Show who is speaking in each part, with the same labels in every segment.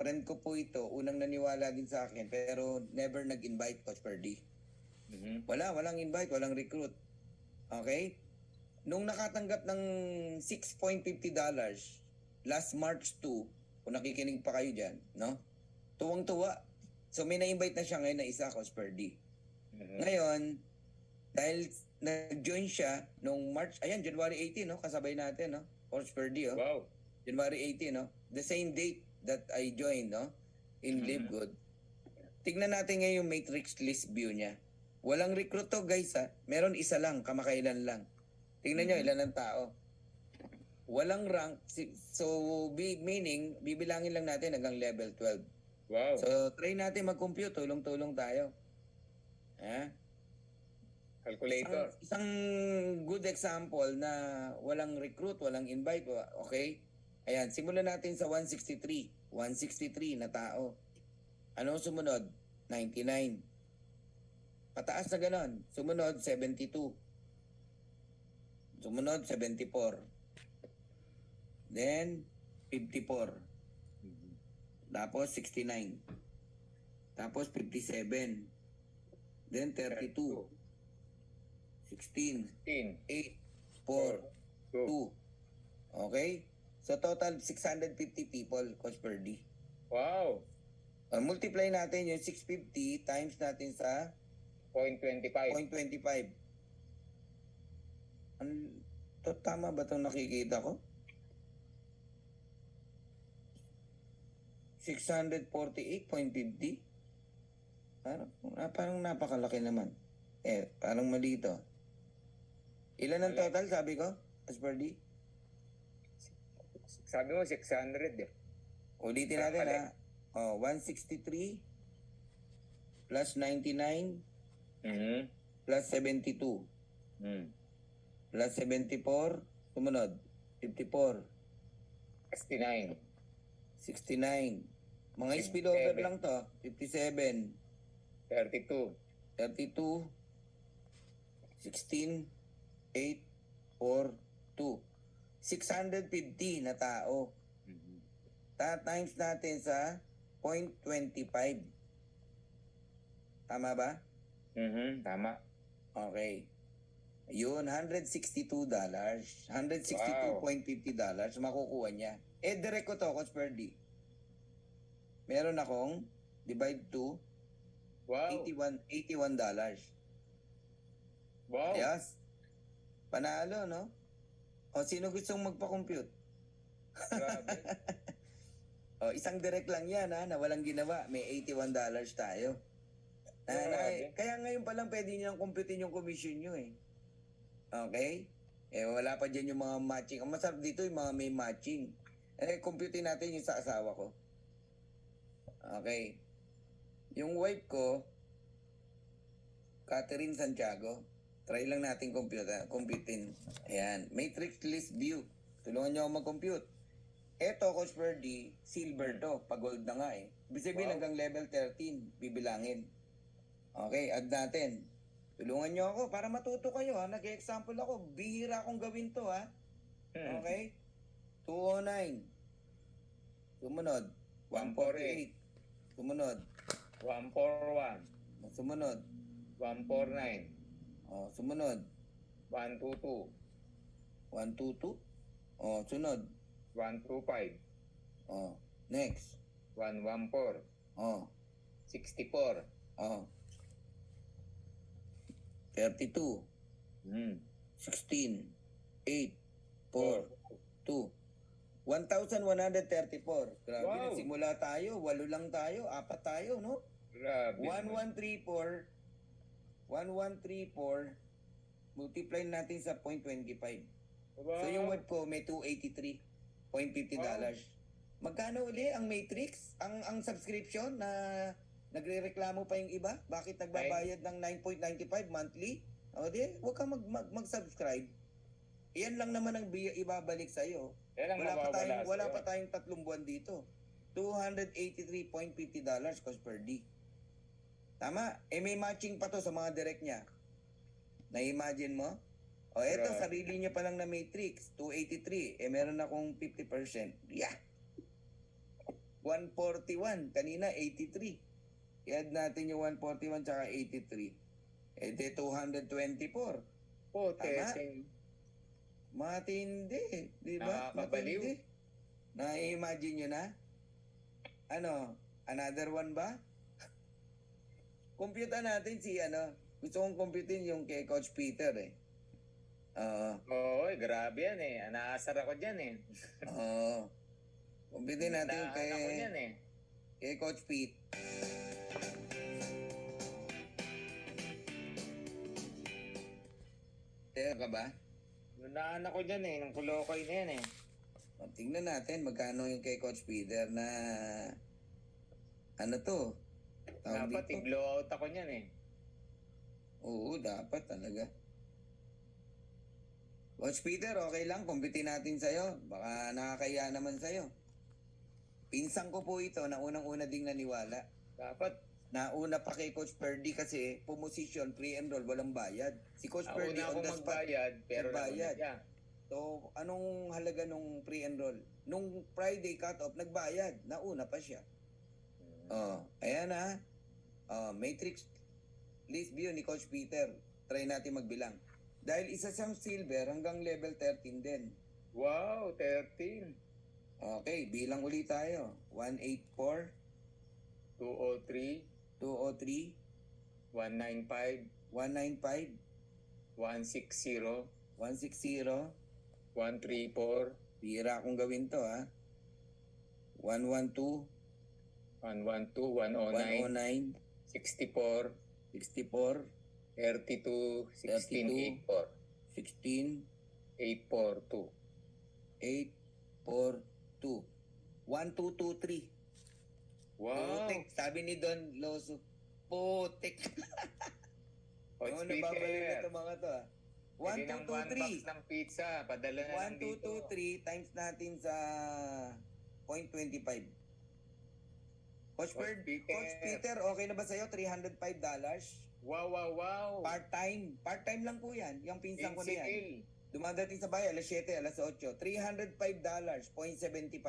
Speaker 1: friend ko po ito, unang naniwala din sa akin, pero never nag-invite, Coach Ferdy. Walang invite, walang recruit. Okay? Nung nakatanggap ng $6.50 last March 2, kung nakikinig pa kayo dyan, no? Tuwang-tuwa. So may na-invite na siya ngayon na isa, Coach Ferdy. Ngayon, dahil nag-join siya nung March, ayan, January 18, no? Kasabay natin, no? Coach Ferdy, oh.
Speaker 2: Wow.
Speaker 1: January 18, no? The same date that I joined, no? In Live Good. Tignan natin ngayon yung matrix list view niya. Walang recruit to, guys, ha? Meron isa lang, kamakailan lang. Tingnan nyo, ilan ang tao. Walang rank. So, meaning, bibilangin lang natin hanggang level 12.
Speaker 2: Wow.
Speaker 1: So, try natin mag-compute. Tulong-tulong tayo. Ha?
Speaker 2: Calculator.
Speaker 1: Isang good example na walang recruit, walang invite. Okay? Ayan, simulan natin sa 163. 163 na tao. Ano sumunod? 99. Pataas na ganon. Sumunod, 72. Sumunod, 74. Then, 54. Tapos, 69. Tapos, 57. Then, 32. 16. 8. 4. 2. Okay? So, total 650 people, Coach Ferdy.
Speaker 2: Wow.
Speaker 1: Multiply natin yung 650 times natin sa
Speaker 2: 0.25.
Speaker 1: 0.25. Tama ba itong nakikita ko? 648.50? Parang napakalaki naman. Parang mali ito. Ilan ang total, sabi ko? As per D?
Speaker 2: Sabi mo 600 eh.
Speaker 1: Ulitin natin ha. 163 plus 99 plus 72 plus 74, sumunod, 54.
Speaker 2: 69.
Speaker 1: 69. Mga spillover lang to. 57.
Speaker 2: 32.
Speaker 1: 32. 16. 8. 4. 2. 650 na tao. Times natin sa 0.25. Tama ba?
Speaker 2: Tama.
Speaker 1: Okay. Yun, $162. $162.50 makukuha niya. Direct ko to, Coach Ferdy. Meron akong divide to $81.
Speaker 2: Wow.
Speaker 1: Yes. Panalo, no? O, sino gustong magpa-compute?
Speaker 2: Grabe.
Speaker 1: Isang direct lang yan, ha, na walang ginawa. May $81 tayo. Kaya ngayon pa lang pwede nyo computein yung commission nyo, eh. Okay? Wala pa dyan yung mga matching. Ang masarap dito yung mga may matching. Computein natin yung sa asawa ko. Okay. Yung wife ko, Catherine Santiago. Try lang natin computein. Ayan. Matrix list view. Tulungan nyo ako mag-compute. Eto, Coach Ferdy, silver to. Pag-gold na nga eh. Ibig sabihin hanggang level 13, bibilangin. Okay, add natin. Tulungan nyo ako para matuto kayo, ha. Nag-example ako. Bihira akong gawin to, ha. Okay? 209. Sumunod. 148. Sumunod.
Speaker 2: 141.
Speaker 1: Sumunod.
Speaker 2: 149.
Speaker 1: Sumunod.
Speaker 2: 122.
Speaker 1: 122. Sunod.
Speaker 2: 125.
Speaker 1: Next.
Speaker 2: 114. 64.
Speaker 1: 32. 16. 8. 4. 2. 1,134. Grabe,
Speaker 2: Wow.
Speaker 1: nagsimula tayo. 8 lang tayo. 4 tayo, no?
Speaker 2: Grabe.
Speaker 1: 1134. 1134. Multiply natin sa 0.25.
Speaker 2: Wow.
Speaker 1: So yung web ko may $283.50. Magkano uli ang Matrix? Ang subscription na nagrereklamo pa yung iba? Bakit nagbabayad ng 9.95 monthly? Huwag kang mag-subscribe. Iyan lang naman ang ibabalik sa'yo. Wala pa tayong 3 buwan dito. $283.50 cost per day. Tama? May matching pa to sa mga direct niya. Na-imagine mo? Eto, sarili niya pa lang na Matrix, 283. Meron akong 50%. Yeah. 141. Kanina, 83. I-add natin yung 141 tsaka 83. Eh, di 224.
Speaker 2: Po,
Speaker 1: Tama.
Speaker 2: testing.
Speaker 1: Matindi. Di ba?
Speaker 2: Nakakabaliw.
Speaker 1: Matindi. Na-imagine nyo na? Ano? Another one ba? Computer natin si ano. Gusto kong computein yung kay Coach Peter eh. Oo.
Speaker 2: Oo, grabe yan eh. Naasar ako dyan eh.
Speaker 1: Oo. Computein natin yung
Speaker 2: Naahan ako dyan eh.
Speaker 1: kay Coach Pete. Teka ka ba?
Speaker 2: Nunaan ako dyan eh. Nung kulokoy na yan eh.
Speaker 1: O, tingnan natin magkano yung kay Coach Peter na ano to? Tawag
Speaker 2: Dapat
Speaker 1: dito?
Speaker 2: i-blowout ako dyan eh.
Speaker 1: Oo, dapat talaga. Coach Peter, okay lang. Kumpitin natin sa'yo. Baka nakakaya naman sa'yo. Pinsang ko po ito na unang-una ding naniwala.
Speaker 2: Dapat
Speaker 1: Nauna pa kay Coach Perdy kasi pumosisyon, pre-enroll, walang bayad. Si Coach Perdy
Speaker 2: nauna
Speaker 1: on
Speaker 2: akong
Speaker 1: the spot.
Speaker 2: magbayad pero
Speaker 1: Nagbayad.
Speaker 2: nauna siya.
Speaker 1: So, anong halaga nung pre-enroll? Nung Friday cut-off, nagbayad. Nauna pa siya. Oh, ayan ha. Oh, matrix list view ni Coach Peter. Try natin magbilang. Dahil isa siyang silver hanggang level 13 din.
Speaker 2: Wow, 13.
Speaker 1: Okay, bilang ulit tayo. 184,
Speaker 2: 203,
Speaker 1: 203,
Speaker 2: 195,
Speaker 1: 195,
Speaker 2: 160,
Speaker 1: 160.
Speaker 2: 134,
Speaker 1: Bira akong gawin to ha. 112,
Speaker 2: 112, 109,
Speaker 1: 109,
Speaker 2: 64,
Speaker 1: 64,
Speaker 2: 32, 16,
Speaker 1: 32, 16,
Speaker 2: 84,
Speaker 1: 842. 1223.
Speaker 2: Wow!
Speaker 1: Putik. Sabi ni Don Loso. Putik.
Speaker 2: Coach
Speaker 1: Ano nababalik na
Speaker 2: Peter,
Speaker 1: ito mga to ha.
Speaker 2: pwede ng one box
Speaker 1: 1223.
Speaker 2: ng pizza. Padala na lang dito.
Speaker 1: 1223 times natin sa 0.25. Coach,
Speaker 2: Coach Peter.
Speaker 1: Coach Peter, okay na ba sa'yo? $305?
Speaker 2: Wow, wow, wow!
Speaker 1: Part-time. Part-time lang po yan. Yung pinsan ko na yan.
Speaker 2: ACL.
Speaker 1: Dumadating sa bahay, alas 7, alas 8. $305, 0.75.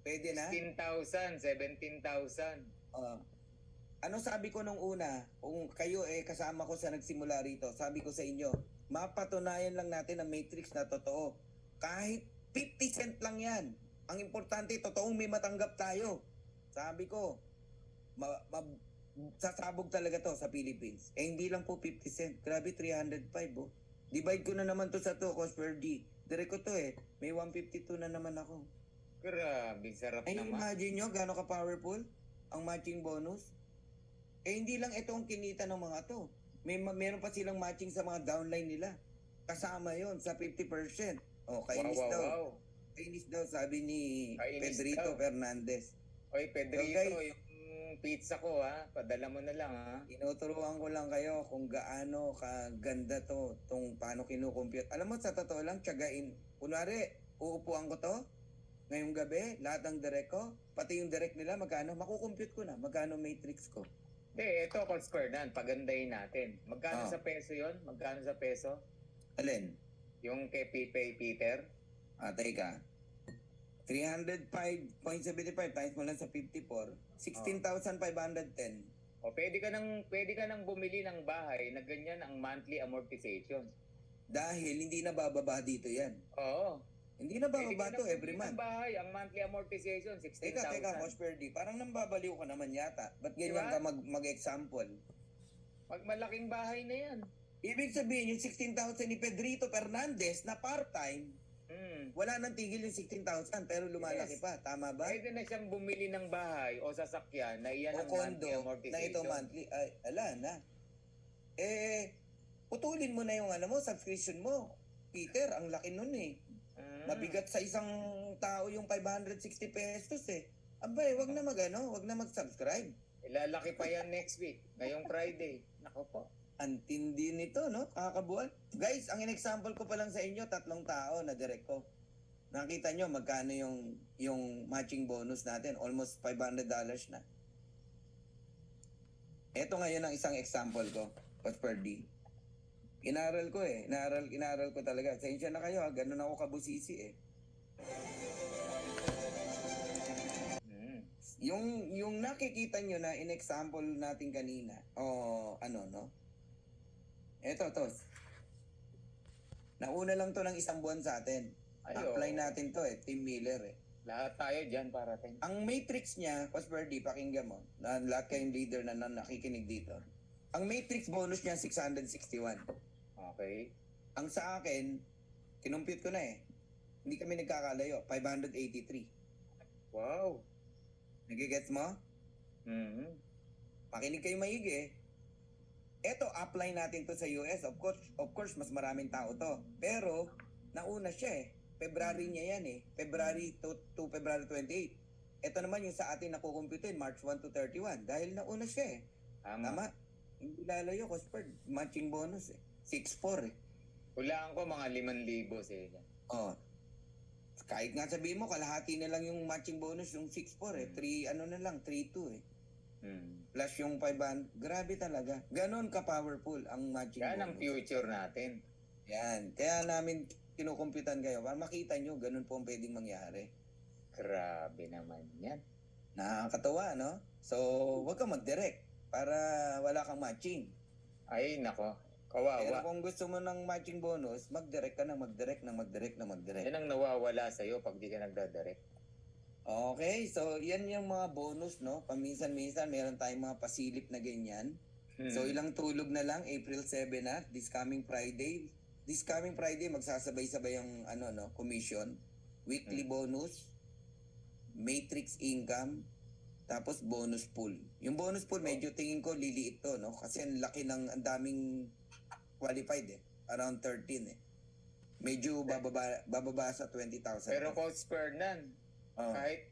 Speaker 1: Pwede na?
Speaker 2: 16,000, 17,000.
Speaker 1: Ano sabi ko nung una, kung kayo kasama ko sa nagsimula rito, sabi ko sa inyo, mapatunayan lang natin ang matrix na totoo. Kahit 50 cent lang yan. Ang importante, totoong may matanggap tayo. Sabi ko, sasabog talaga to sa Philippines. Eh hindi lang po 50 cent. Grabe, 305 oh. Divide ko na naman to sa 2, Coach Ferdy. Direct ko to eh. May 152 na naman ako.
Speaker 2: Grabe, sarap
Speaker 1: Ay,
Speaker 2: naman.
Speaker 1: imagine nyo gano'n ka-powerful ang matching bonus. Eh, hindi lang ito ang kinita ng mga to. Meron pa silang matching sa mga downline nila. Kasama yon sa 50%. Oh, kainis
Speaker 2: Wow, wow,
Speaker 1: daw.
Speaker 2: wow.
Speaker 1: Kainis daw, sabi ni
Speaker 2: Kainis
Speaker 1: Pedrito
Speaker 2: daw.
Speaker 1: Fernandez.
Speaker 2: Oy, Pedrito,
Speaker 1: So, guys,
Speaker 2: yung pizza ko ha, padala mo na lang ha.
Speaker 1: Tinuturuan ko lang kayo kung gaano kaganda to, tong paano kinukompute. Alam mo, sa totoo lang, tiyagain. Kunwari, uupuan ko to, ngayong gabi, lahat ng direct ko, pati yung direct nila, magkano, makukompute ko na, magkano matrix ko.
Speaker 2: Ito, Coach Fernan, pagandahin natin. Magkano
Speaker 1: Ah.
Speaker 2: sa peso yon? Magkano sa peso?
Speaker 1: Alin?
Speaker 2: Yung kay Peter?
Speaker 1: Teka. 305.75 times mo lang sa 54, 16,510.
Speaker 2: O pwede ka nang bumili ng bahay na ganyan ang monthly amortization.
Speaker 1: Dahil hindi na bababa dito yan.
Speaker 2: Oo.
Speaker 1: Hindi na
Speaker 2: Pwede
Speaker 1: bababa
Speaker 2: ka
Speaker 1: to
Speaker 2: nang
Speaker 1: every
Speaker 2: bumili ng
Speaker 1: month.
Speaker 2: bahay, ang monthly amortization, 16,000.
Speaker 1: Teka, Coach Ferdy, parang nambabaliw ka naman yata. Ba't ganyan
Speaker 2: Diba?
Speaker 1: ka mag-example?
Speaker 2: Pag malaking bahay na yan.
Speaker 1: Ibig sabihin, yung 16,000 ni Pedrito Fernandez na part-time, wala nang tigil yung 16,000 pero lumalaki
Speaker 2: Yes.
Speaker 1: pa. Tama ba?
Speaker 2: Pwede na siyang bumili ng bahay o sasakyan na iyan
Speaker 1: O
Speaker 2: ang
Speaker 1: kondo
Speaker 2: monthly amortization.
Speaker 1: na ito monthly. Ay, ala na. Putulin mo na yung subscription mo. Peter, ang laki nun eh. Mabigat sa isang tao yung 560 pesos eh. Abay, wag na wag na mag-subscribe.
Speaker 2: Ilalaki pa yan next week, ngayong Friday. Nako po.
Speaker 1: Antindi nito, no? Kakabuan. Guys, ang in-example ko pa lang sa inyo, 3 tao na direct ko. Nakita nyo magkano yung matching bonus natin. Almost $500 na. Ito ngayon ang isang example ko, Coach Ferdy. Inaral ko eh. Inaral ko talaga. Sensya na kayo, ganun ako kabusisi eh. Yung nakikita nyo na in-example natin kanina, o ano, no? Eto, to. Nauna lang to ng isang buwan sa atin. Apply natin to Team Miller
Speaker 2: Lahat tayo dyan parating.
Speaker 1: Ang matrix niya, Cosperdi, pakinggan mo, na lahat kayong leader na nakikinig dito. Ang matrix bonus niya 661.
Speaker 2: Okay.
Speaker 1: Ang sa akin, kinumpute ko na Hindi kami nagkakalayo, 583.
Speaker 2: Wow.
Speaker 1: Nagigets mo?
Speaker 2: Mhm.
Speaker 1: Makinig kayo maigi Eto, apply natin to sa US. Of course, mas maraming tao to. Pero, nauna siya February niya yan February to February 28. Ito naman yung sa atin nakukumputin, March 1 to 31. Dahil nauna siya Tama? Hindi lalayo, Cosper. Matching bonus 6-4
Speaker 2: Hulaan ko mga 5,000 sila.
Speaker 1: Oh. Kahit nga sabihin mo, kalahati na lang yung matching bonus, yung 6-4 3, ano na lang, 3-2 Plus yung 500. Grabe talaga. Ganon ka-powerful ang matching
Speaker 2: Yan ang
Speaker 1: bonus.
Speaker 2: future natin.
Speaker 1: Yan. Kaya namin kinukumpitan kayo para makita nyo ganun po ang pwedeng mangyari.
Speaker 2: Grabe naman yan.
Speaker 1: Nakakatawa, no? So, wag kang mag-direct para wala kang matching.
Speaker 2: Ay, nako.
Speaker 1: Pero
Speaker 2: Kawawa.
Speaker 1: kung gusto mo ng matching bonus, mag-direct ka na mag-direct.
Speaker 2: Yan ang nawawala sa'yo pag di ka nagdadirect.
Speaker 1: Okay, so yan yung mga bonus, no? Paminsan-minsan meron tayong mga pasilip na ganyan. So ilang tulog na lang, April 7 na, this coming Friday. This coming Friday, magsasabay-sabay ang commission. Weekly bonus, matrix income, tapos bonus pool. Yung bonus pool, medyo tingin ko liliit to, no? Kasi ang laki ng, ang daming qualified Around 13 Medyo bababa sa 20,000.
Speaker 2: Pero Coach Fernan,
Speaker 1: Oh.
Speaker 2: kahit